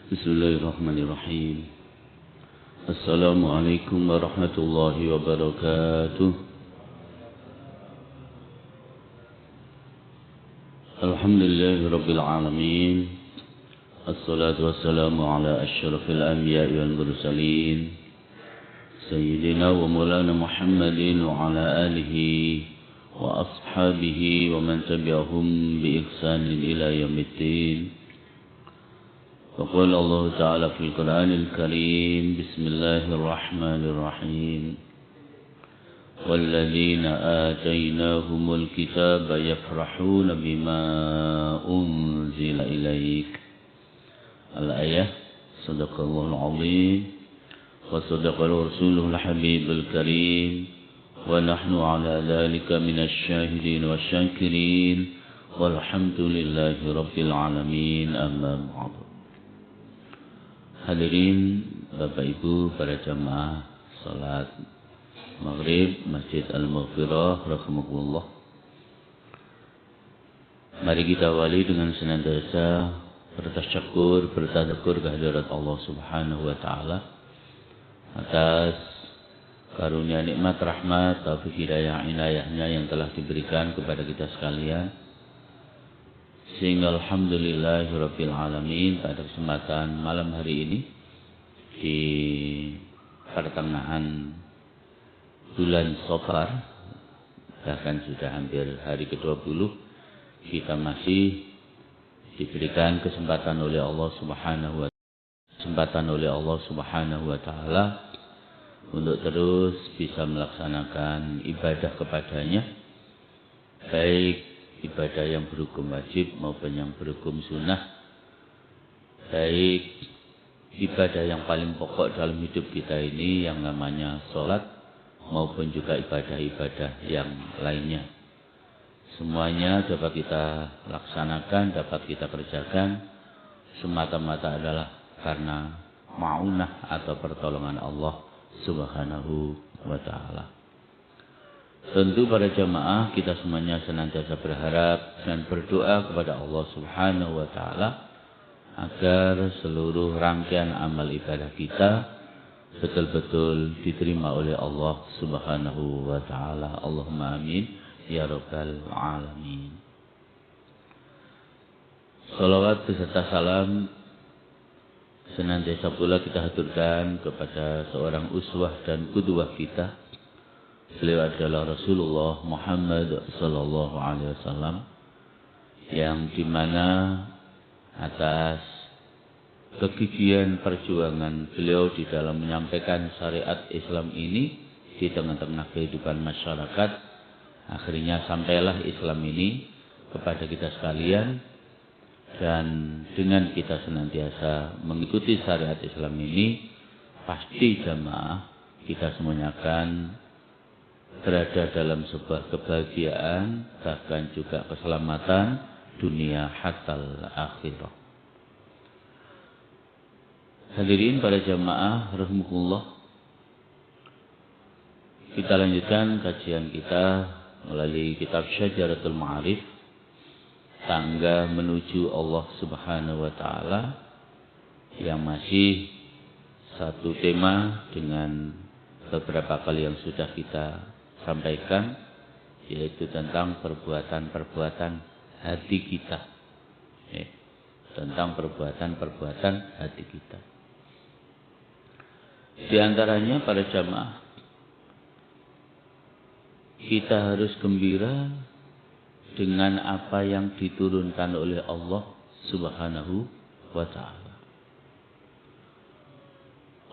Bismillahirrahmanirrahim. Assalamualaikum warahmatullahi wabarakatuh. Alhamdulillahi rabbil alamin. Assalatu wassalamu ala asyrafil anbiya'i wal mursalin Sayyidina wa maulana Muhammadin wa ala alihi wa ashabihi wa man tabi'ahum bi ihsanin ila yaumiddin. وقال الله تعالى في القرآن الكريم بسم الله الرحمن الرحيم والذين آتيناهم الكتاب يفرحون بما أنزل إليك الآية صدق الله العظيم وصدق رسوله الحبيب الكريم ونحن على ذلك من الشاهدين والشاكرين والحمد لله رب العالمين أما بعد. Hadirin Bapak Ibu para jamaah salat Maghrib Masjid Al-Maghfirah rahimakumullah. Mari kita awali dengan senantiasa bertasyakur, bertadzakkur kehadirat Allah Subhanahu wa taala atas karunia nikmat rahmat taufik hidayah inayahnya yang telah diberikan kepada kita sekalian. Sehingga alhamdulillahirabbil alamin pada kesempatan malam hari ini di pertengahan bulan Safar, bahkan sudah hampir hari ke-20, kita masih diberikan kesempatan oleh Allah Subhanahu wa taala untuk terus bisa melaksanakan ibadah kepadanya, baik ibadah yang berhukum wajib maupun yang berhukum sunnah, baik ibadah yang paling pokok dalam hidup kita ini yang namanya sholat maupun juga ibadah-ibadah yang lainnya. Semuanya dapat kita laksanakan, dapat kita kerjakan semata-mata adalah karena ma'unah atau pertolongan Allah Subhanahu wa ta'ala. Tentu para jamaah kita semuanya senantiasa berharap dan berdoa kepada Allah Subhanahu wa taala agar seluruh rangkaian amal ibadah kita betul-betul diterima oleh Allah Subhanahu wa taala. Allahumma amin ya rabbal alamin. Salawat beserta salam senantiasa pula kita haturkan kepada seorang uswah dan qudwah kita. Beliau adalah Rasulullah Muhammad sallallahu alaihi wasallam yang dimana atas kegigihan perjuangan beliau di dalam menyampaikan syariat Islam ini di tengah-tengah kehidupan masyarakat, akhirnya sampailah Islam ini kepada kita sekalian, dan dengan kita senantiasa mengikuti syariat Islam ini, pasti jamaah kita semuanya akan berada dalam sebuah kebahagiaan, bahkan juga keselamatan dunia hatal akhirah. Hadirin para jamaah rahimakumullah, kita lanjutkan kajian kita melalui kitab Syajaratul Ma'arif, tangga menuju Allah Subhanahu wa taala, yang masih satu tema dengan beberapa kali yang sudah kita sampaikan, yaitu tentang perbuatan-perbuatan hati kita. Tentang perbuatan-perbuatan hati kita. Di antaranya para jamaah, kita harus gembira dengan apa yang diturunkan oleh Allah Subhanahu wa taala.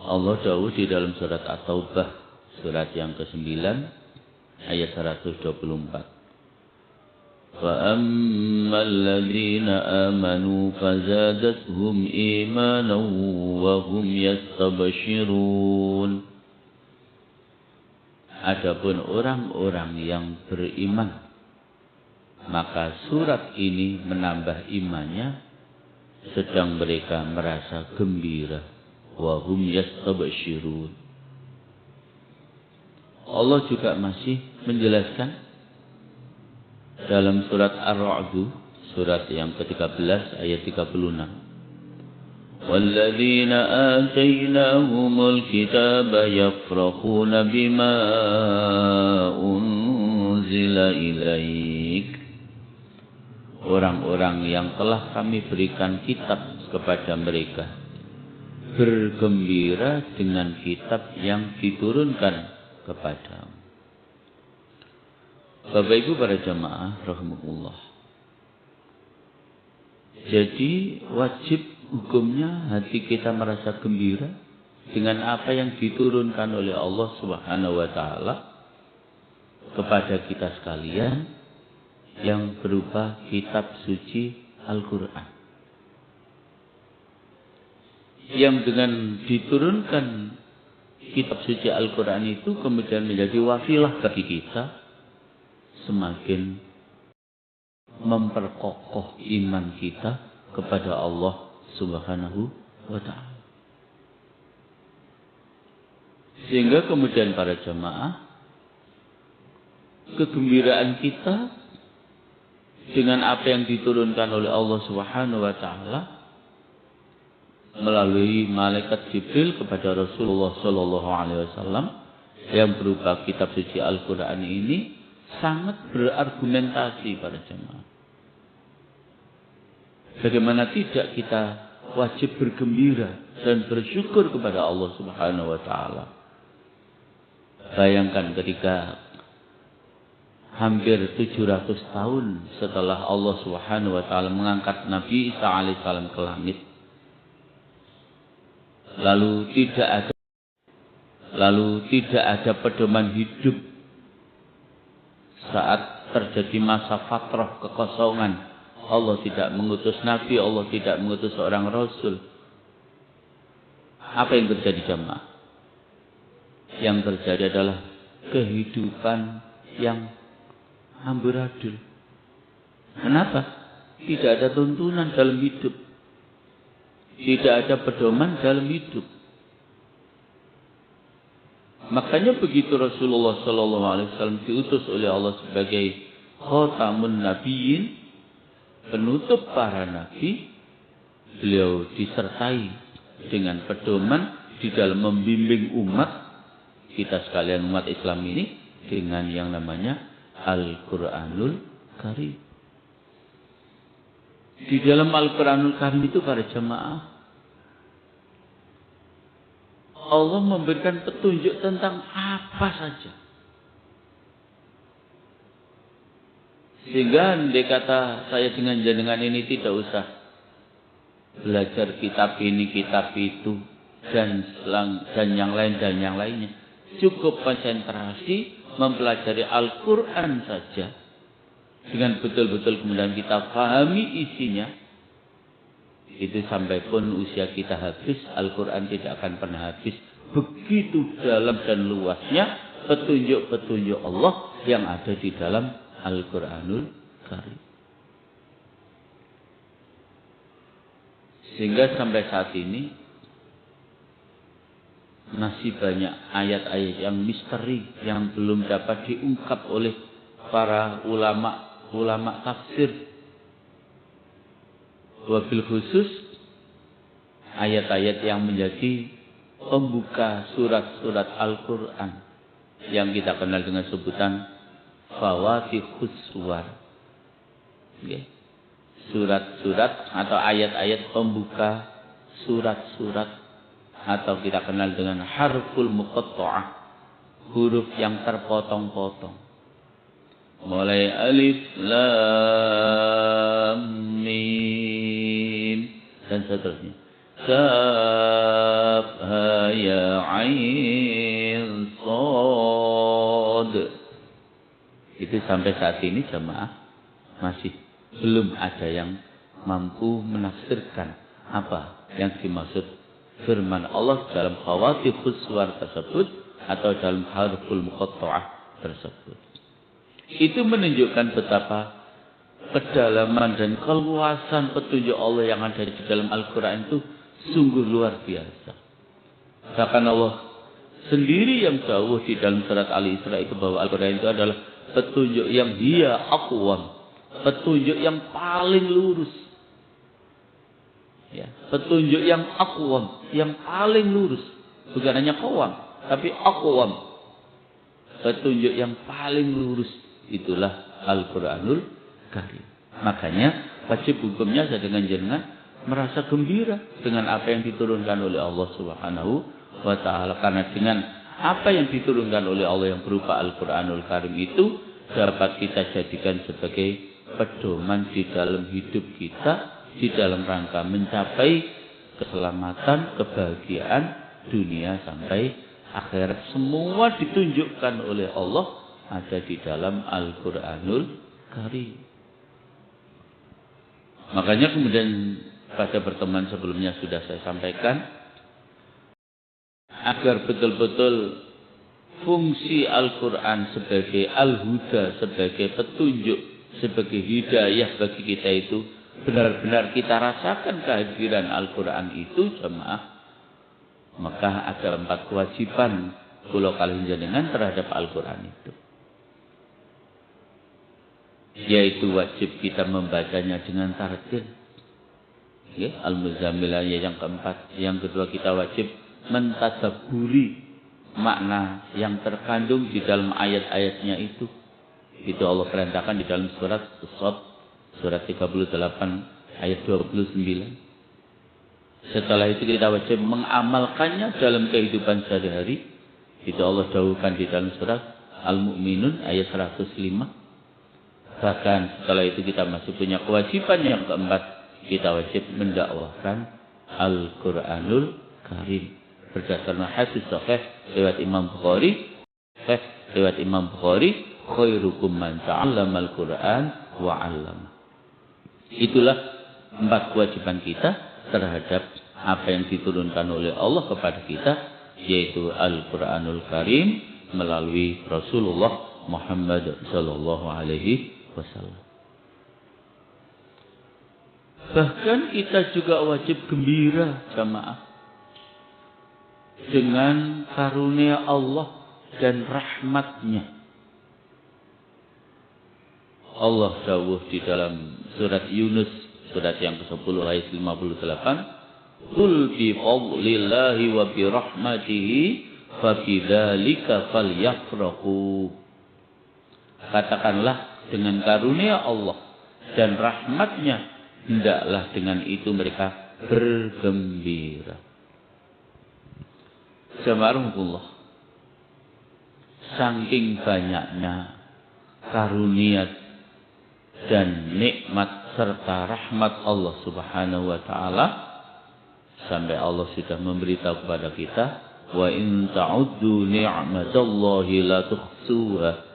Allah dawuh di dalam surat At-Taubah, surat yang ke-9 ayat 124. فَأَمَّا الَّذِينَ آمَنُوا فَزَادَتْهُمْ إِيمَانًا وَهُمْ يَسْتَبْشِرُونَ. Adapun orang-orang yang beriman, maka surat ini menambah imannya, sedang mereka merasa gembira. وَهُمْ يَسْتَبْشِرُونَ. Allah juga masih menjelaskan dalam surat Ar-Ra'd, surat yang ke-13 ayat 36. والذين آتيناهم الكتاب يفرحون بما أنزل إليك. Orang-orang yang telah kami berikan kitab kepada mereka bergembira dengan kitab yang diturunkan kepadamu. Bapak Ibu para jamaah rahimakumullah. Jadi wajib hukumnya hati kita merasa gembira dengan apa yang diturunkan oleh Allah Subhanahu wa taala kepada kita sekalian yang berupa kitab suci Al-Qur'an. Yang dengan diturunkan kitab suci Al-Qur'an itu kemudian menjadi wasilah bagi kita semakin memperkokoh iman kita kepada Allah Subhanahu wa ta'ala. Sehingga kemudian para jamaah, kegembiraan kita dengan apa yang diturunkan oleh Allah Subhanahu wa ta'ala melalui malaikat Jibril kepada Rasulullah sallallahu alaihi wasallam yang berupa kitab suci Al-Qur'an ini sangat berargumentasi para jemaah. Bagaimana tidak kita wajib bergembira dan bersyukur kepada Allah Subhanahu wa taala. Bayangkan ketika hampir 700 tahun setelah Allah Subhanahu wa taala mengangkat Nabi Isa alaihissalam ke langit. Lalu tidak ada pedoman hidup saat terjadi masa fatrah kekosongan. Allah tidak mengutus Nabi, Allah tidak mengutus seorang Rasul. Apa yang terjadi jemaah? Yang terjadi adalah kehidupan yang amburadul. Kenapa? Tidak ada tuntunan dalam hidup. Tidak ada pedoman dalam hidup. Makanya begitu Rasulullah sallallahu alaihi wasallam diutus oleh Allah sebagai khatamun nabiyyin, penutup para nabi, beliau disertai dengan pedoman di dalam membimbing umat kita sekalian, umat Islam ini, dengan yang namanya Al-Qur'anul Karim. Di dalam Al-Qur'anul Karim itu para jemaah, Allah memberikan petunjuk tentang apa saja. Sehingga andai kata saya dengan jenengan ini tidak usah belajar kitab ini, kitab itu, dan yang lain dan yang lainnya. Cukup konsentrasi mempelajari Al-Quran saja. Dengan betul-betul kemudian kita pahami isinya. Itu sampai pun usia kita habis, Al-Quran tidak akan pernah habis. Begitu dalam dan luasnya petunjuk-petunjuk Allah yang ada di dalam Al-Quranul Karim. Sehingga sampai saat ini masih banyak ayat-ayat yang misteri yang belum dapat diungkap oleh para ulama tafsir. Wabil khusus ayat-ayat yang menjadi pembuka surat-surat Al-Quran yang kita kenal dengan sebutan Fawatihus Suwar. Surat-surat atau ayat-ayat pembuka surat-surat, atau kita kenal dengan harful muqatta'ah, huruf yang terpotong-potong. Mulai alif, lam, mim, dan seterusnya. Kaf, ha, ya, ain, shad. Itu sampai saat ini jemaah masih belum ada yang mampu menafsirkan apa yang dimaksud firman Allah dalam Fawatihus Suwar tersebut atau dalam harful muqatta'ah tersebut. Itu menunjukkan betapa kedalaman dan keluasan petunjuk Allah yang ada di dalam Al-Quran itu sungguh luar biasa. Bahkan Allah sendiri yang jauh di dalam surat Al-Isra itu bahwa Al-Quran itu adalah petunjuk yang hiya aqwam, petunjuk yang paling lurus. Ya, petunjuk yang aqwam, yang paling lurus. Bukan hanya qawam, tapi aqwam. Petunjuk yang paling lurus itulah Al-Qur'anul Karim. Makanya wajib hukumnya saya dengan jenengan merasa gembira dengan apa yang diturunkan oleh Allah Subhanahu wa taala, karena dengan apa yang diturunkan oleh Allah yang berupa Al-Qur'anul Karim itu dapat kita jadikan sebagai pedoman di dalam hidup kita, di dalam rangka mencapai keselamatan, kebahagiaan dunia sampai akhirat. Semua ditunjukkan oleh Allah ada di dalam Al-Qur'anul Karim. Makanya kemudian pada pertemuan sebelumnya sudah saya sampaikan, agar betul-betul fungsi Al-Quran sebagai al-huda, sebagai petunjuk, sebagai hidayah bagi kita itu benar-benar kita rasakan kehadiran Al-Quran itu jemaah, maka ada 4 kewajiban kula kalih jenengan terhadap Al-Quran itu. Yaitu wajib kita membacanya dengan tartil. Ya, Al-Muzammil yang keempat. Yang kedua, kita wajib mentadabburi makna yang terkandung di dalam ayat-ayatnya itu. Itu Allah perintahkan di dalam surat As-Sadd, surat 38 ayat 29. Setelah itu kita wajib mengamalkannya dalam kehidupan sehari-hari. Itu Allah dahulukan di dalam surat Al-Mu'minun ayat 105. Bahkan setelah itu kita masih punya kewajiban yang keempat, kita wajib mendakwahkan Al-Quranul Karim berdasarkan hadis sahih riwayat Imam Bukhari, khairukum man ta'allama al-Quran wa 'allama. Itulah 4 kewajiban kita terhadap apa yang diturunkan oleh Allah kepada kita, yaitu Al-Quranul Karim melalui Rasulullah Muhammad sallallahu alaihi wasallam. Bahkan kita juga wajib gembira jamaah dengan karunia Allah dan rahmatnya. Allah dawuh di dalam surat Yunus, surat yang ke-10 ayat 58, "Qul bi fadlillahi wa bi rahmatihi fa bidzalika falyafrahu." Katakanlah, dengan karunia Allah dan rahmatnya hendaklah dengan itu mereka bergembira. Subhanallah. Saking banyaknya karunia dan nikmat serta rahmat Allah Subhanahu wa taala, sampai Allah sudah memberitahu kepada kita, wa in ta'uddu ni'matallahi la tuhsuha.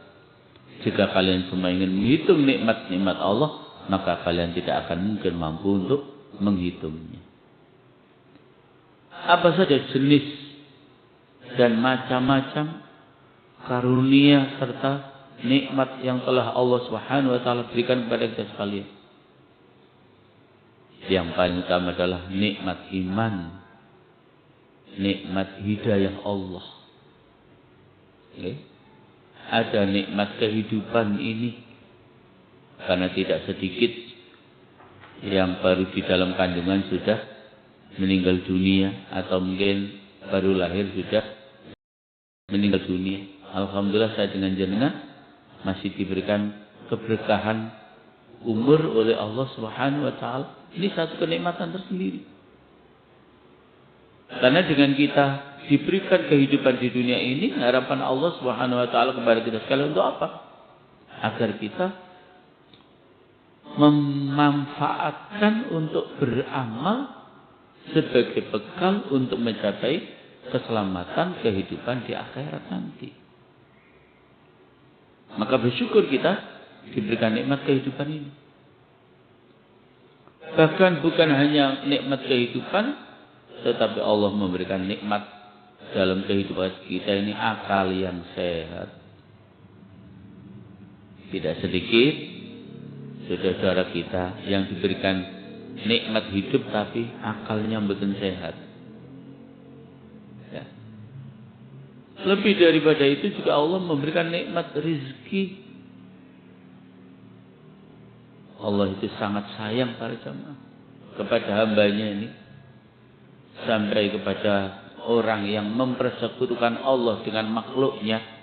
Jika kalian semua ingin menghitung nikmat-nikmat Allah, maka kalian tidak akan mungkin mampu untuk menghitungnya. Apa saja jenis dan macam-macam karunia serta nikmat yang telah Allah Subhanahu wa taala berikan kepada kita sekalian. Yang paling utama adalah nikmat iman, nikmat hidayah Allah. Okay. Ada nikmat kehidupan ini, karena tidak sedikit yang baru di dalam kandungan sudah meninggal dunia, atau mungkin baru lahir sudah meninggal dunia. Alhamdulillah saya dengan jenengan masih diberikan keberkahan umur oleh Allah Subhanahu wa taala. Ini satu kenikmatan tersendiri. Karena dengan kita diberikan kehidupan di dunia ini, harapan Allah Subhanahu wa taala kepada kita sekalian untuk apa? Agar kita memanfaatkan untuk beramal sebagai bekal untuk mencapai keselamatan kehidupan di akhirat nanti. Maka bersyukur kita diberikan nikmat kehidupan ini. Bahkan bukan hanya nikmat kehidupan, tetapi Allah memberikan nikmat dalam kehidupan kita ini akal yang sehat. Tidak sedikit saudara kita yang diberikan nikmat hidup tapi akalnya bukan sehat. Ya. Lebih daripada itu juga Allah memberikan nikmat rezeki. Allah itu sangat sayang para jamaah kepada hambanya ini, sampai kepada orang yang mempersekutukan Allah dengan makhluknya.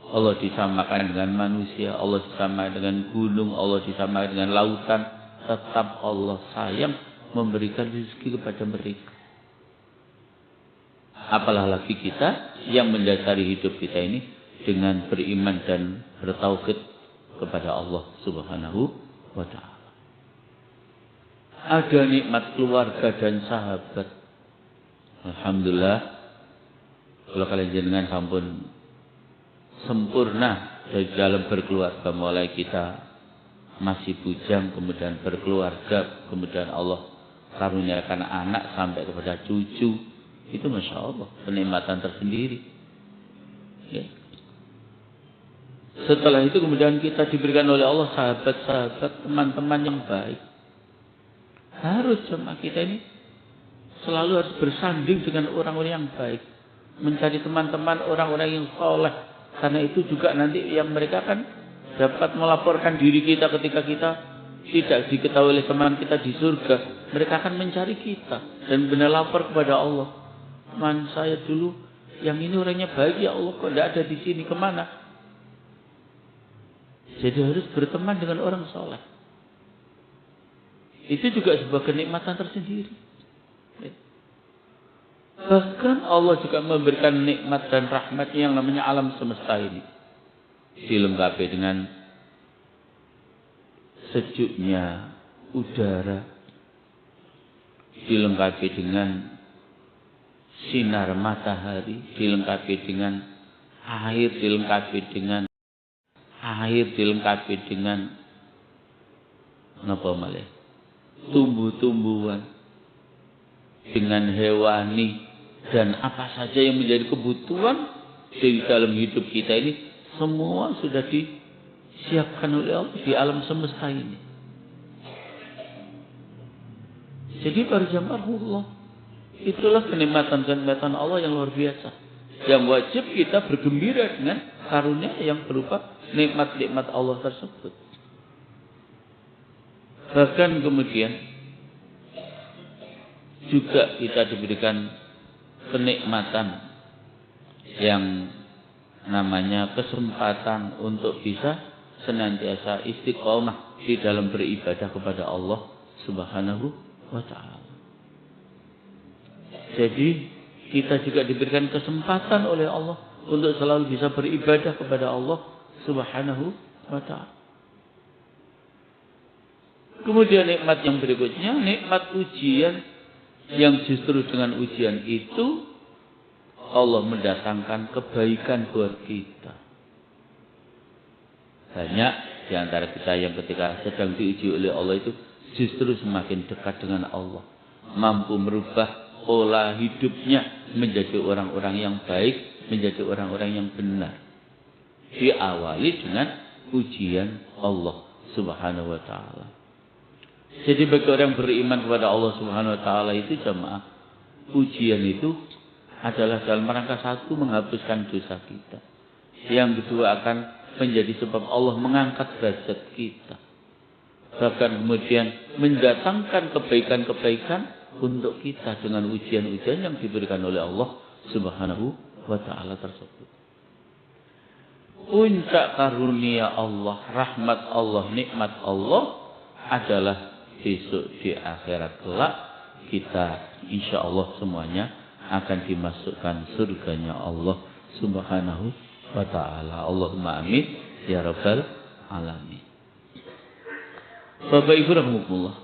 Allah disamakan dengan manusia, Allah disamakan dengan gunung, Allah disamakan dengan lautan. Tetap Allah sayang memberikan rezeki kepada mereka. Apalah lagi kita yang mendasari hidup kita ini dengan beriman dan bertauhid kepada Allah Subhanahu wa ta'ala. Ada nikmat keluarga dan sahabat. Alhamdulillah, kalau kalian jenengan sampun sempurna dari dalam berkeluarga, mulai kita masih bujang, kemudian berkeluarga, kemudian Allah karuniakan anak sampai kepada cucu. Itu Masya Allah, kenikmatan tersendiri. Ya. Setelah itu kemudian kita diberikan oleh Allah sahabat-sahabat, teman-teman yang baik. Harus jemaah kita ini selalu harus bersanding dengan orang-orang yang baik. Mencari teman-teman orang-orang yang soleh. Karena itu juga nanti yang mereka kan dapat melaporkan diri kita ketika kita tidak diketahui oleh teman kita di surga. Mereka akan mencari kita dan benar lapor kepada Allah. Man, saya dulu yang ini orangnya baik, ya Allah kok tidak ada di sini, kemana? Jadi harus berteman dengan orang soleh. Itu juga sebuah kenikmatan tersendiri. Bahkan Allah juga memberikan nikmat dan rahmat yang namanya alam semesta ini. Dilengkapi dengan sejuknya udara, dilengkapi dengan sinar matahari, dilengkapi dengan air, dilengkapi dengan apa malah? Tumbuh-tumbuhan, dengan hewani, dan apa saja yang menjadi kebutuhan di dalam hidup kita ini, semua sudah disiapkan oleh Allah di alam semesta ini. Jadi para jamaah Allah, itulah kenikmatan-kenikmatan Allah yang luar biasa, yang wajib kita bergembira dengan karunia yang berupa nikmat-nikmat Allah tersebut. Bahkan kemudian juga kita diberikan kenikmatan yang namanya kesempatan untuk bisa senantiasa istiqomah di dalam beribadah kepada Allah Subhanahu wa ta'ala. Jadi kita juga diberikan kesempatan oleh Allah untuk selalu bisa beribadah kepada Allah Subhanahu wa ta'ala. Kemudian nikmat yang berikutnya, nikmat ujian, yang justru dengan ujian itu Allah mendatangkan kebaikan buat kita. Banyak di antara kita yang ketika sedang diuji oleh Allah itu justru semakin dekat dengan Allah, mampu merubah pola hidupnya menjadi orang-orang yang baik, menjadi orang-orang yang benar. Diawali dengan ujian Allah Subhanahu wa ta'ala. Jadi bagi orang yang beriman kepada Allah Subhanahu wa ta'ala itu jemaah, ujian itu adalah dalam rangka satu menghapuskan dosa kita. Yang kedua akan menjadi sebab Allah mengangkat derajat kita. Bahkan kemudian mendatangkan kebaikan-kebaikan untuk kita dengan ujian-ujian yang diberikan oleh Allah Subhanahu wa ta'ala tersebut. Puncak karunia Allah, rahmat Allah, nikmat Allah adalah besok di akhirat kelak kita insya Allah semuanya akan dimasukkan surganya Allah Subhanahu wa ta'ala. Allahumma amin ya rabbal alamin. Bapak Ibu rahmatullah.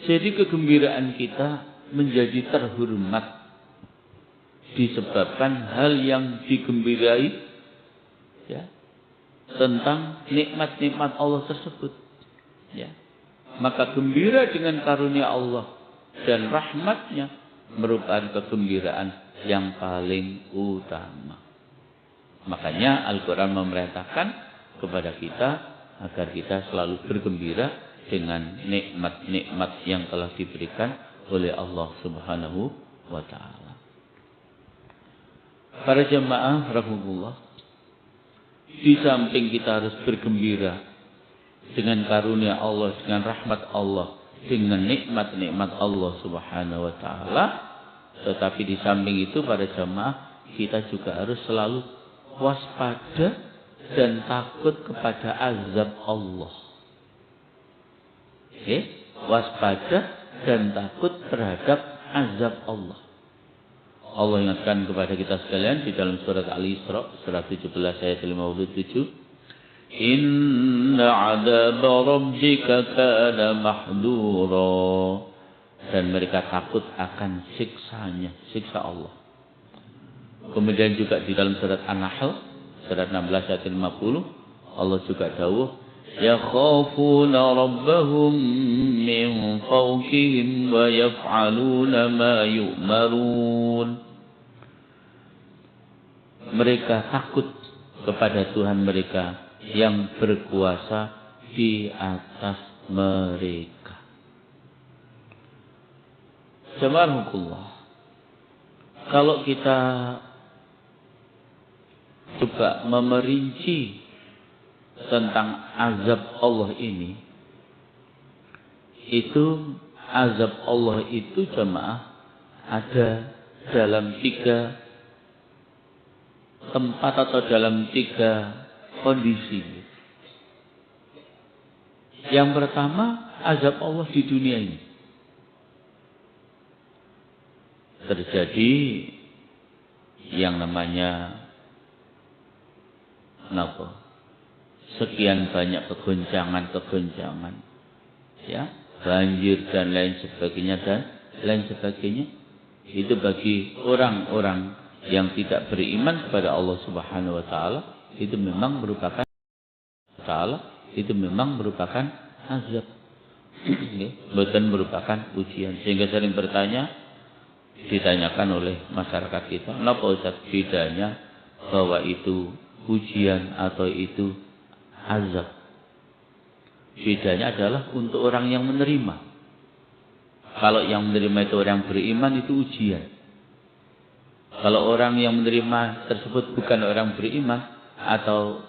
Jadi kegembiraan kita menjadi terhormat disebabkan hal yang digembira'i ya, tentang nikmat-nikmat Allah tersebut. Ya. Maka gembira dengan karunia Allah dan rahmatnya merupakan kegembiraan yang paling utama. Makanya Al-Quran memerintahkan kepada kita agar kita selalu bergembira dengan nikmat-nikmat yang telah diberikan oleh Allah Subhanahu wa ta'ala. Para jemaah rahmatullah, di samping kita harus bergembira dengan karunia Allah, dengan rahmat Allah, dengan nikmat-nikmat Allah Subhanahu wa taala. Tetapi di samping itu para jamaah, kita juga harus selalu waspada dan takut kepada azab Allah. Oke, waspada dan takut terhadap azab Allah. Allah ingatkan kepada kita sekalian di dalam surat Al-Isra, surat 17 ayat 57. Inna 'adzaba rabbika kana mahdura. Dan mereka takut akan siksanya, siksa Allah. Kemudian juga di dalam surat An-Nahl, surat 16 ayat 50, Allah juga dawuh, yakhafuna rabbahum min fawqihim wa yaf'aluna ma yu'marun. Mereka takut kepada Tuhan mereka yang berkuasa di atas mereka. Subhanallah. Kalau kita coba memerinci tentang azab Allah ini, itu azab Allah itu jemaah ada dalam 3 tempat atau dalam 3 kondisi. Yang pertama, azab Allah di dunia ini. Terjadi yang namanya sekian banyak kegoncangan, ya, banjir dan lain sebagainya. Itu bagi orang-orang yang tidak beriman kepada Allah Subhanahu wa taala, itu memang merupakan azab. Bukan merupakan ujian. Sehingga sering ditanyakan oleh masyarakat kita, kenapa Ustaz bedanya bahwa itu ujian atau itu azab? Bedanya adalah untuk orang yang menerima. Kalau yang menerima itu orang beriman, itu ujian. Kalau orang yang menerima tersebut bukan orang beriman atau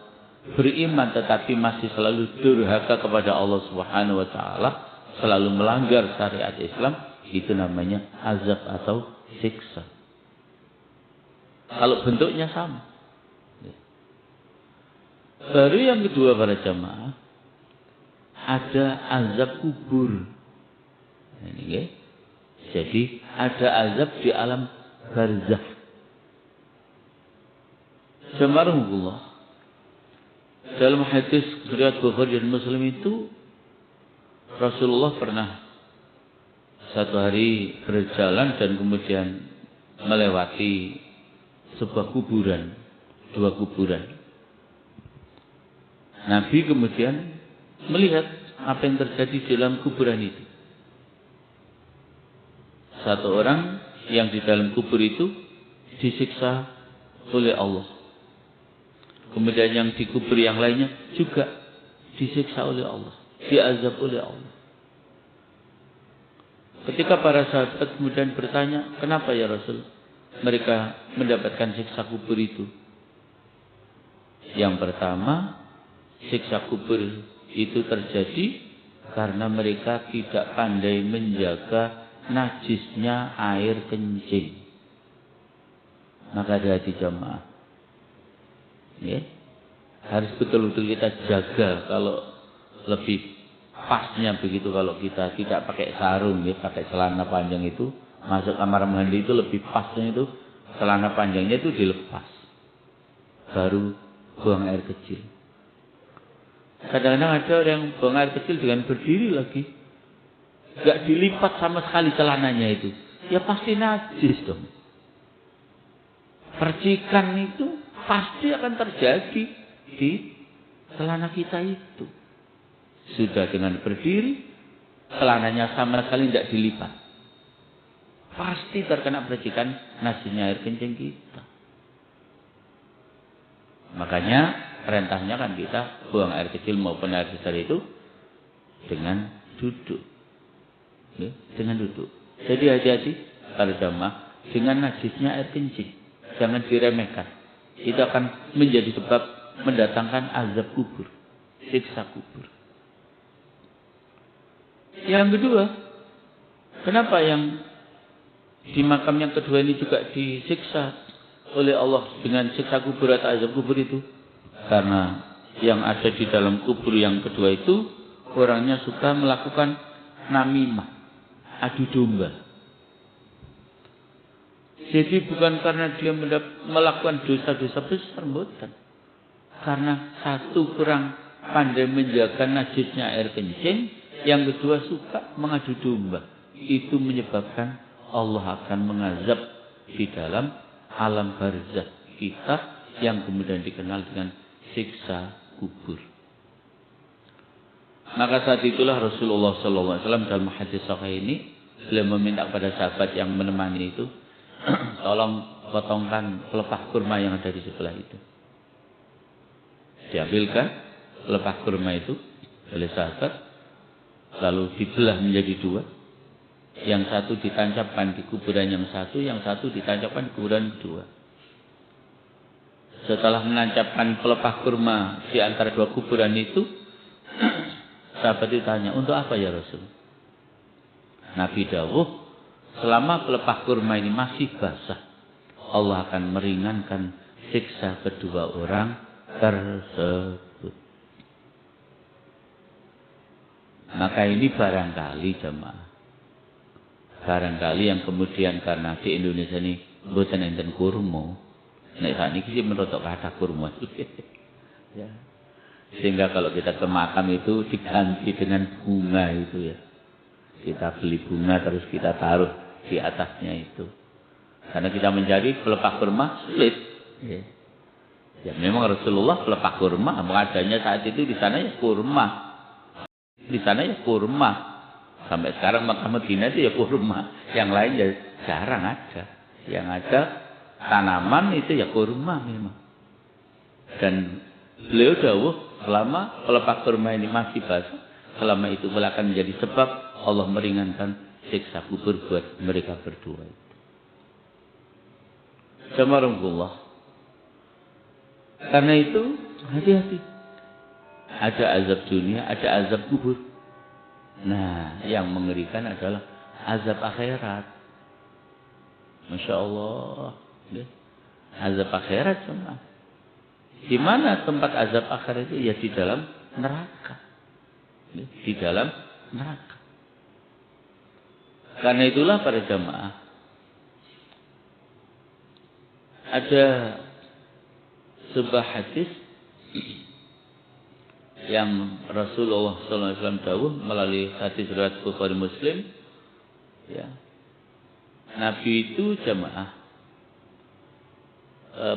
beriman tetapi masih selalu durhaka kepada Allah Subhanahu wa taala, selalu melanggar syariat Islam, itu namanya azab atau siksa. Kalau bentuknya sama. Baru yang kedua para jamaah, ada azab kubur. Ini, jadi ada azab di alam barzakh. Subhanallah. Dalam hadis riwayat Bukhari dan Muslim itu, Rasulullah pernah satu hari berjalan dan kemudian melewati sebuah kuburan, 2 kuburan. Nabi kemudian melihat apa yang terjadi di dalam kuburan itu. Satu orang yang di dalam kubur itu disiksa oleh Allah. Kemudian yang di kubur yang lainnya juga disiksa oleh Allah, diazab oleh Allah. Ketika para sahabat kemudian bertanya, kenapa ya Rasul mereka mendapatkan siksa kubur itu? Yang pertama, siksa kubur itu terjadi karena mereka tidak pandai menjaga najisnya air kencing. Maka hati jamaah, ya, harus betul-betul kita jaga. Kalau lebih pasnya begitu, kalau kita tidak pakai sarung, ya, pakai celana panjang itu, masuk kamar mandi itu lebih pasnya itu celana panjangnya itu dilepas, baru buang air kecil. Kadang-kadang ada orang yang buang air kecil dengan berdiri lagi, gak dilipat sama sekali celananya itu, ya pasti najis dong. Percikan itu pasti akan terjadi di celana kita itu. Sudah dengan berdiri, celananya sama sekali tidak dilipat, pasti terkena percikan najisnya air kencing kita. Makanya perintahnya kan kita buang air kecil maupun air besar itu dengan duduk, ya, dengan duduk. Jadi hati-hati para jamaah dengan najisnya air kencing, jangan diremehkan. Itu akan menjadi sebab mendatangkan azab kubur, siksa kubur. Yang kedua, kenapa yang di makam yang kedua ini juga disiksa oleh Allah dengan siksa kubur atau azab kubur itu? Karena yang ada di dalam kubur yang kedua itu orangnya suka melakukan namimah, adu domba. Jadi bukan karena dia melakukan dosa-dosa besar, bukan. Karena satu kurang pandai menjaga najisnya air kencing, yang kedua suka mengadu domba. Itu menyebabkan Allah akan mengazab di dalam alam barzakh kita yang kemudian dikenal dengan siksa kubur. Maka saat itulah Rasulullah SAW dalam hadis sahih ini beliau meminta kepada sahabat yang menemani itu, tolong potongkan pelepah kurma yang ada di sebelah itu. Diambilkan pelepah kurma itu oleh sahabat, lalu dibelah menjadi dua. Yang satu ditancapkan di kuburan yang satu, yang satu ditancapkan di kuburan kedua. Setelah menancapkan pelepah kurma di antara dua kuburan itu, sahabat ditanya, untuk apa ya Rasul? Nabi dawuh, selama pelepah kurma ini masih basah, Allah akan meringankan siksa kedua orang tersebut. Maka ini barangkali jemaah, barangkali yang kemudian karena di Indonesia ini mboten enten kurma, nek sakniki sih merotok kata kurma. Ya. Sehingga kalau kita ke makam itu diganti dengan bunga itu ya. Kita beli bunga terus kita taruh di atasnya itu. Karena kita mencari pelepah kurma sulit. Ya. Ya memang Rasulullah pelepah kurma, adanya saat itu di sana ya kurma. Di sana ya kurma. Sampai sekarang Makkah Madinah itu ya kurma. Yang lain ya jarang ada. Yang ada tanaman itu ya kurma memang. Dan beliau dawuh, selama pelepah kurma ini masih basah, selama itu akan menjadi sebab Allah meringankan siksa kubur buat mereka berdua. Jazakumullah. Karena itu hati-hati. Ada azab dunia, ada azab kubur. Nah, yang mengerikan adalah azab akhirat. Masya Allah. Azab akhirat cuma. Di mana tempat azab akhirat itu? Ya di dalam neraka. Di dalam neraka. Karena itulah para jamaah, ada sebuah hadis yang Rasulullah SAW dawuh melalui hadis riwayat Bukhari Muslim, ya, Nabi itu jamaah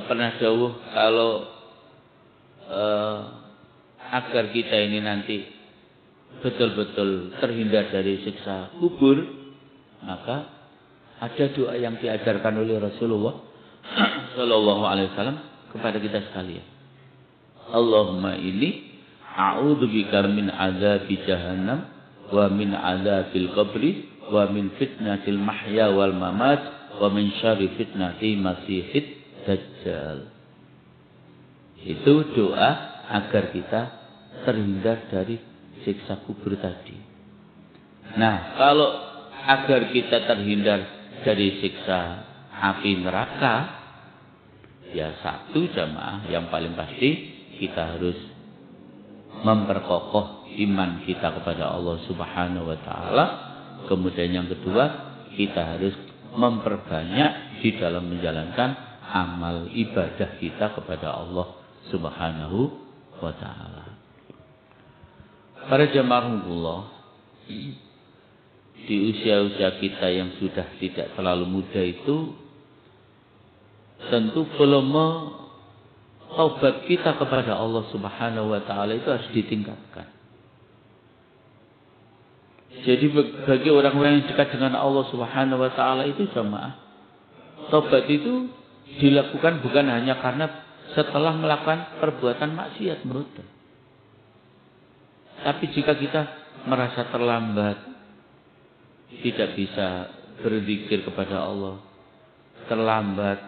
pernah dawuh kalau agar kita ini nanti betul-betul terhindar dari siksa kubur, maka ada doa yang diajarkan oleh Rasulullah Sallallahu Alaihi Wasallam kepada kita sekalian. Allahumma inni a'udzubika min adzabi jahannam wa min adzabil qabri wa min fitnatil mahya wal mamat wa min syarri fitnati masihid dajjal. Itu doa agar kita terhindar dari siksa kubur tadi. Nah, kalau agar kita terhindar dari siksa api neraka, ya satu jamaah yang paling pasti kita harus memperkokoh iman kita kepada Allah Subhanahu wa taala. Kemudian yang kedua, kita harus memperbanyak di dalam menjalankan amal ibadah kita kepada Allah Subhanahu wa taala. Para jamaah Allah, di usia-usia kita yang sudah tidak terlalu muda itu, tentu volume taubat kita kepada Allah Subhanahu wa taala itu harus ditingkatkan. Jadi bagi orang-orang yang dekat dengan Allah Subhanahu wa taala itu jamaah, taubat itu dilakukan bukan hanya karena setelah melakukan perbuatan maksiat menurut. Tapi jika kita merasa terlambat, tidak bisa berzikir kepada Allah, terlambat,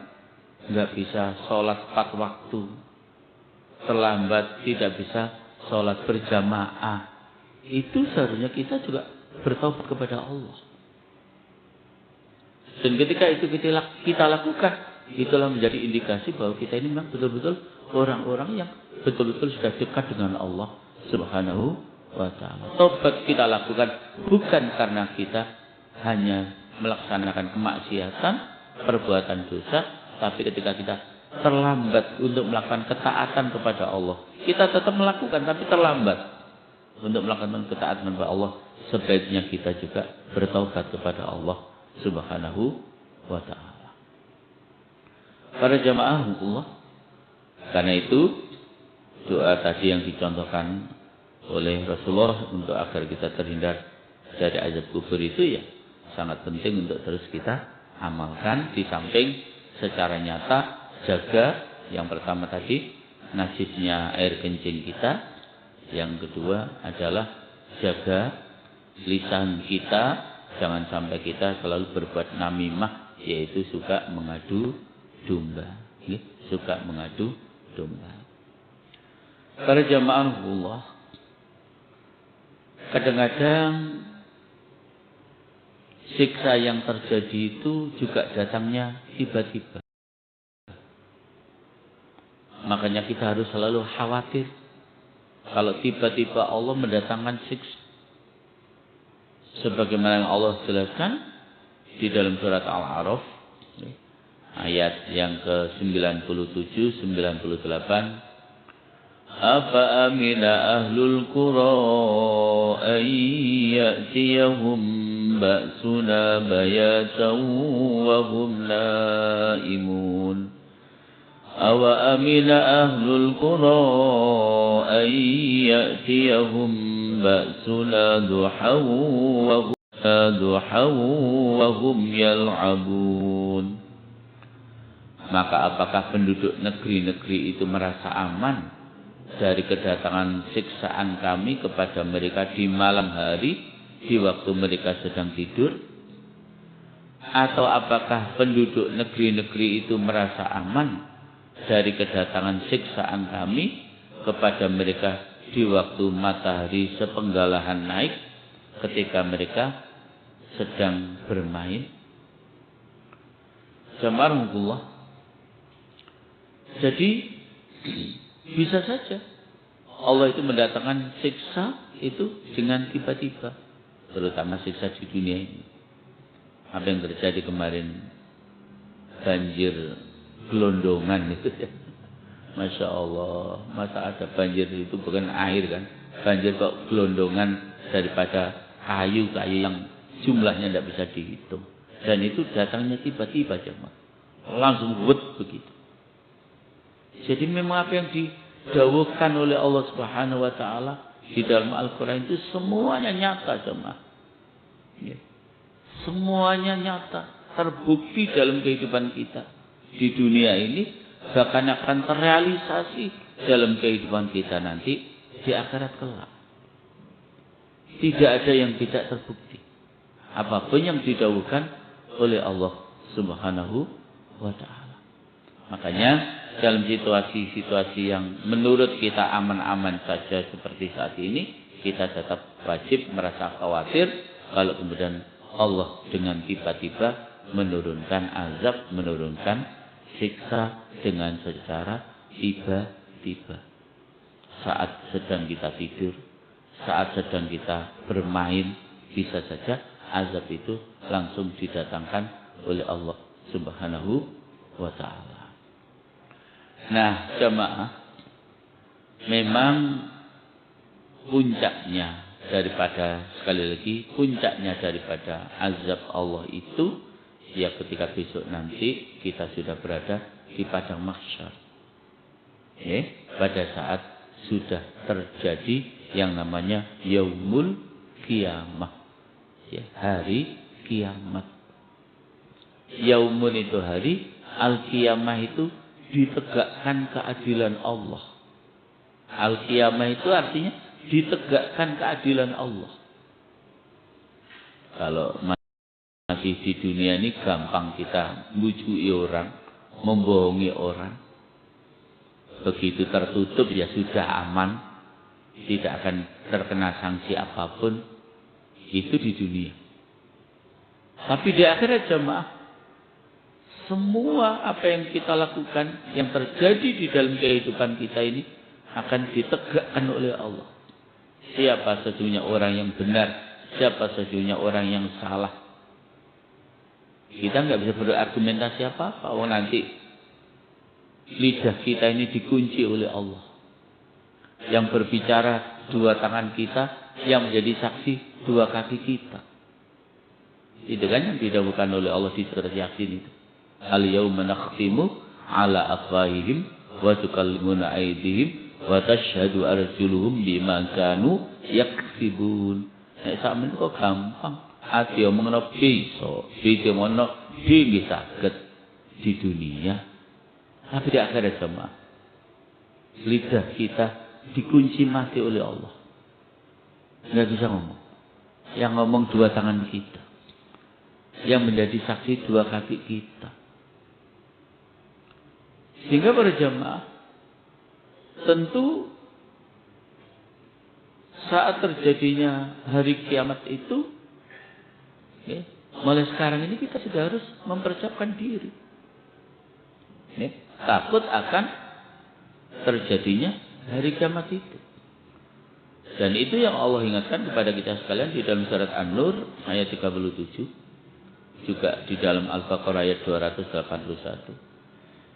nggak bisa sholat tepat waktu, terlambat, tidak bisa sholat berjamaah, itu seharusnya kita juga bertaubat kepada Allah. Dan ketika itu kita lakukan, itulah menjadi indikasi bahwa kita ini memang betul-betul orang-orang yang betul-betul sudah dekat dengan Allah Subhanahu wa ta'ala. Taubat kita lakukan bukan karena kita hanya melaksanakan kemaksiatan, perbuatan dosa, tapi ketika kita terlambat untuk melakukan ketaatan kepada Allah. Kita tetap melakukan tapi terlambat untuk melakukan ketaatan kepada Allah. Sebaiknya kita juga bertaubat kepada Allah Subhanahu wa ta'ala. Para jamaah Allah, karena itu doa tadi yang dicontohkan oleh Rasulullah untuk agar kita terhindar dari azab kubur itu ya sangat penting untuk terus kita amalkan. Di samping secara nyata jaga yang pertama tadi najisnya air kencing kita, yang kedua adalah jaga lisan kita, jangan sampai kita selalu berbuat namimah, yaitu suka mengadu domba, suka mengadu domba. Para jamaah Allah, kadang-kadang siksa yang terjadi itu juga datangnya tiba-tiba. Makanya kita harus selalu khawatir kalau tiba-tiba Allah mendatangkan siksa. Sebagaimana yang Allah jelaskan di dalam surat Al-A'raf ayat yang ke-97, 98. Afa amina ahlul qura an ya'tiyahum ba'suna bayatan wa hum naimun. Awa amina ahlul qura an ya'tiyahum ba'suna duhaw wa hum yal'abun. Maka apakah penduduk negeri-negeri itu merasa aman dari kedatangan siksaan kami kepada mereka di malam hari, di waktu mereka sedang tidur? Atau apakah penduduk negeri-negeri itu merasa aman dari kedatangan siksaan kami kepada mereka di waktu matahari sepenggalahan naik, ketika mereka sedang bermain? Jamarullah. Jadi bisa saja Allah itu mendatangkan siksa itu dengan tiba-tiba, terutama siksa di dunia ini. Apa yang terjadi kemarin, banjir gelondongan itu ya. Masya Allah, masa ada banjir itu bukan air kan, banjir kok gelondongan daripada kayu-kayu yang jumlahnya tidak bisa dihitung. Dan itu datangnya tiba-tiba jemaah, langsung wet begitu. Jadi memang apa yang didawuhkan oleh Allah Subhanahu wa ta'ala di dalam Al-Quran itu semuanya nyata jemaah. Ya. Semuanya nyata, terbukti dalam kehidupan kita di dunia ini, bahkan akan terrealisasi dalam kehidupan kita nanti di akhirat kelak. Tidak ada yang tidak terbukti. Apapun yang didawuhkan oleh Allah Subhanahu wa ta'ala. Makanya dalam situasi-situasi yang menurut kita aman-aman saja seperti saat ini, kita tetap wajib merasa khawatir kalau kemudian Allah dengan tiba-tiba menurunkan azab, menurunkan siksa dengan secara tiba-tiba. Saat sedang kita tidur, saat sedang kita bermain, bisa saja azab itu langsung didatangkan oleh Allah Subhanahu wa ta'ala. Nah, jemaah, memang puncaknya daripada, sekali lagi, puncaknya daripada azab Allah itu ya ketika besok nanti kita sudah berada di padang mahsyar. Pada saat sudah terjadi yang namanya yaumul qiyamah. Ya, hari kiamat. Yaumun itu hari, al-qiyamah itu ditegakkan keadilan Allah. Al-qiyamah itu artinya ditegakkan keadilan Allah. Kalau masih di dunia ini gampang kita membujui orang, membohongi orang. Begitu tertutup ya sudah aman, tidak akan terkena sanksi apapun. Itu di dunia. Tapi di akhirat jemaah, semua apa yang kita lakukan, yang terjadi di dalam kehidupan kita ini akan ditegakkan oleh Allah. Siapa sesungguhnya orang yang benar, siapa sesungguhnya orang yang salah. Kita nggak bisa berargumentasi apa-apa. Oh, nanti lidah kita ini dikunci oleh Allah. Yang berbicara dua tangan kita, yang menjadi saksi dua kaki kita. Itu kan yang didahulukan oleh Allah di surat Yasin itu. Al-yawma nakhtimu ala afwahihim wa tukallimuna aydihim wa tashhadu arjuluhum bima kanu yaksibun. Nek sakmen kok gampang. Ati omongno bisa, bisa mono nggih saged di dunia. Tapi di akhirat jemaah, lidah kita dikunci mati oleh Allah. Nggak bisa ngomong. Yang ngomong dua tangan kita. Yang menjadi saksi dua kaki kita. Sehingga para jemaah, tentu saat terjadinya hari kiamat itu, mulai sekarang ini kita sudah harus mempersiapkan diri. Takut akan terjadinya hari kiamat itu. Dan itu yang Allah ingatkan kepada kita sekalian di dalam surat An-Nur ayat 37. Juga di dalam Al-Baqarah ayat 281.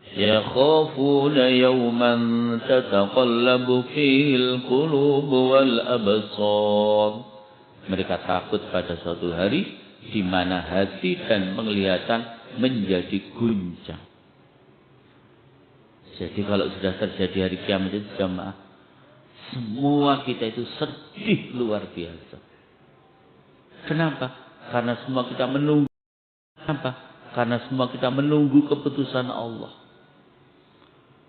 Yakhafuna yawman tataqallabu fihil qulub wal absar. Mereka takut pada suatu hari di mana hati dan penglihatan menjadi guncang. Jadi kalau sudah terjadi hari kiamat itu jemaah, semua kita itu sedih luar biasa. Kenapa? Karena semua kita menunggu. Kenapa? Karena semua kita menunggu keputusan Allah.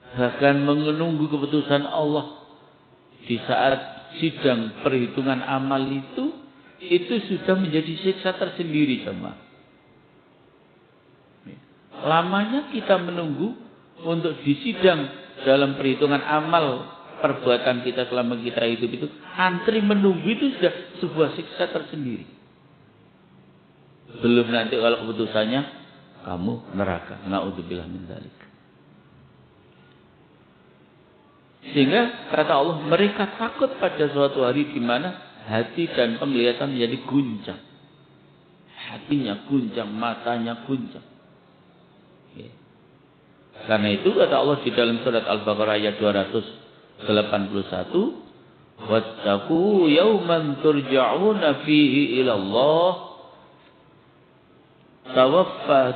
Bahkan menunggu keputusan Allah di saat sidang perhitungan amal itu sudah menjadi siksa tersendiri jemaah. Lamanya kita menunggu untuk disidang dalam perhitungan amal perbuatan kita selama kita hidup itu, antri menunggu itu sudah sebuah siksa tersendiri. Belum nanti kalau keputusannya kamu neraka. Na'udzubillah min dzalik. Sehingga kata Allah, mereka takut pada suatu hari di mana hati dan penglihatan menjadi guncang. Hatinya guncang, matanya guncang. Karena itu kata Allah di dalam surat Al-Baqarah ayat 281, wattaqu yawman turja'una fihi ila Allah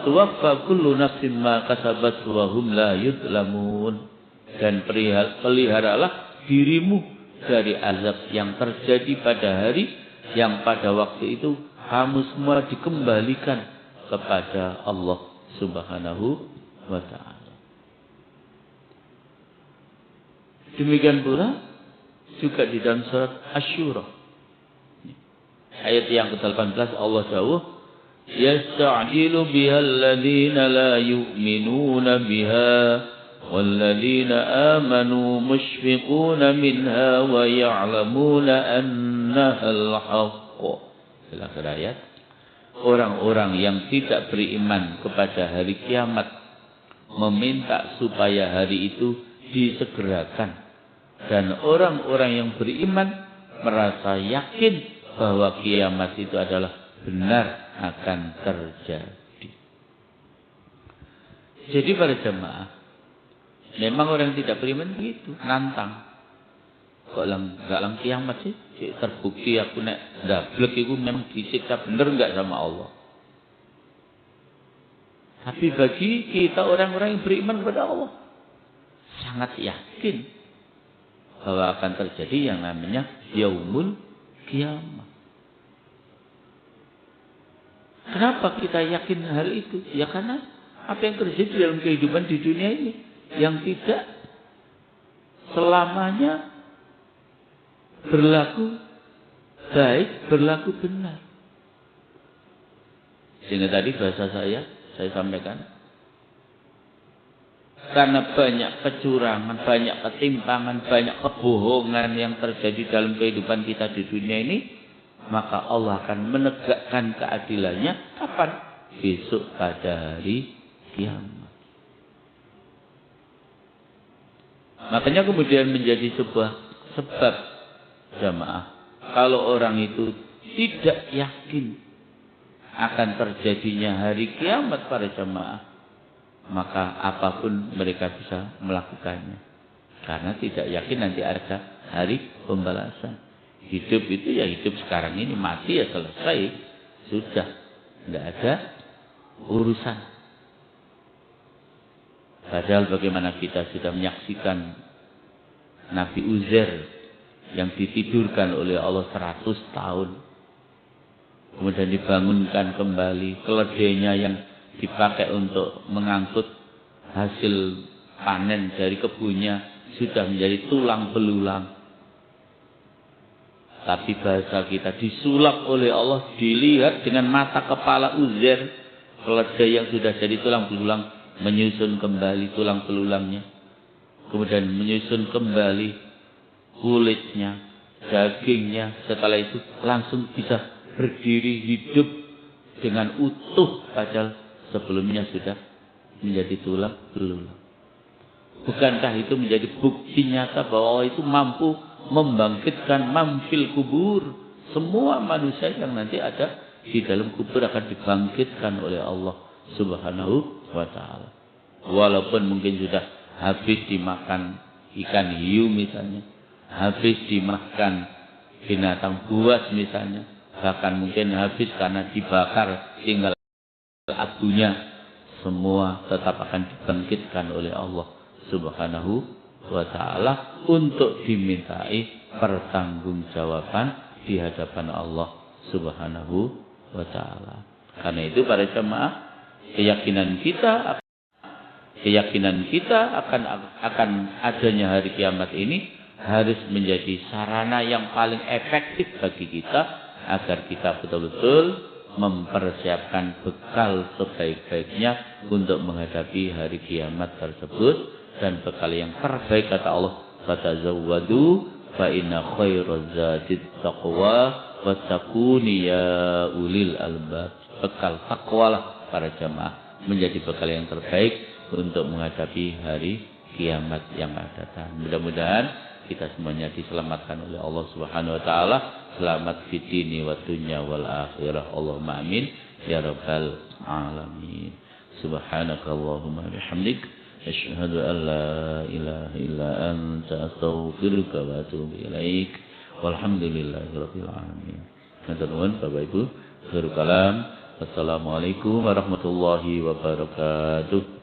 tuwaffa kullu nafsin ma kasabat wa hum la yudlamun. Dan peliharalah dirimu dari azab yang terjadi pada hari yang pada waktu itu kamu semua dikembalikan kepada Allah Subhanahu wa ta'ala. Demikian pula juga di dalam surat Asy-Syura ayat yang ke-18 Allah dawuh, yasta'jilu bihal ladzina la yu'minuna biha walladzina amanu musyfiquna minha wa ya'lamuna annahal haqq. Akhir ayat. Orang-orang yang tidak beriman kepada hari kiamat meminta supaya hari itu disegerakan, dan orang-orang yang beriman merasa yakin bahwa kiamat itu adalah benar akan terjadi. Jadi para jemaah, memang orang yang tidak beriman begitu, nantang. Kok enggak lang kiamat sih? Terbukti aku nek ndablek iku memang disiksa bener enggak sama Allah. Tapi bagi kita orang-orang yang beriman kepada Allah, sangat yakin bahwa akan terjadi yang namanya yaumul kiamah. Kenapa kita yakin hal itu? Ya karena apa yang terjadi dalam kehidupan di dunia ini yang tidak selamanya berlaku baik, berlaku benar. Sehingga tadi bahasa saya sampaikan, karena banyak kecurangan, banyak ketimpangan, banyak kebohongan yang terjadi dalam kehidupan kita di dunia ini, maka Allah akan menegakkan keadilannya kapan? Besok pada hari kiamat. Makanya kemudian menjadi sebuah sebab jamaah. Kalau orang itu tidak yakin akan terjadinya hari kiamat para jamaah, maka apapun mereka bisa melakukannya. Karena tidak yakin nanti ada hari pembalasan. Hidup itu ya hidup sekarang ini, mati ya selesai. Sudah. Tidak ada urusan. Padahal bagaimana kita sudah menyaksikan Nabi Uzair yang ditidurkan oleh Allah 100 tahun. Kemudian dibangunkan kembali. Keledainya yang dipakai untuk mengangkut hasil panen dari kebunnya sudah menjadi tulang belulang. Tapi bahasa kita disulap oleh Allah, dilihat dengan mata kepala Uzair, keledai yang sudah jadi tulang belulang menyusun kembali tulang belulangnya, kemudian menyusun kembali kulitnya, dagingnya, setelah itu langsung bisa berdiri hidup dengan utuh, padahal sebelumnya sudah menjadi tulang belulang. Bukankah itu menjadi bukti nyata bahwa Allah itu mampu membangkitkan mamfil kubur? Semua manusia yang nanti ada di dalam kubur akan dibangkitkan oleh Allah Subhanahu wa ta'ala. Walaupun mungkin sudah habis dimakan ikan hiu misalnya, habis dimakan binatang buas misalnya, bahkan mungkin habis karena dibakar tinggal abunya, semua tetap akan dibangkitkan oleh Allah Subhanahu wa ta'ala untuk dimintai pertanggungjawaban di hadapan Allah Subhanahu wa ta'ala. Karena itu para jemaah, keyakinan kita akan adanya hari kiamat ini harus menjadi sarana yang paling efektif bagi kita agar kita betul-betul mempersiapkan bekal sebaik-baiknya untuk menghadapi hari kiamat tersebut. Dan bekal yang terbaik kata Allah, fatazawwadu fa inna khairaz zadit taqwa wattaquni ya ulil albab. Bekal takwalah para jamaah menjadi bekal yang terbaik untuk menghadapi hari kiamat yang akan datang. Mudah-mudahan kita semuanya diselamatkan oleh Allah Subhanahu wa taala, selamat fid dini wa dunya wal akhirah. Allahumma amin ya rabbal alamin. Subhanakallahumma bihamdik asyhadu an la ilaha illa anta astaghfiruka wa atubu ilaik. Walhamdulillahirabbil alamin. Matur nuwun Bapak Ibu, akhirul kalam. Wassalamualaikum warahmatullahi wabarakatuh.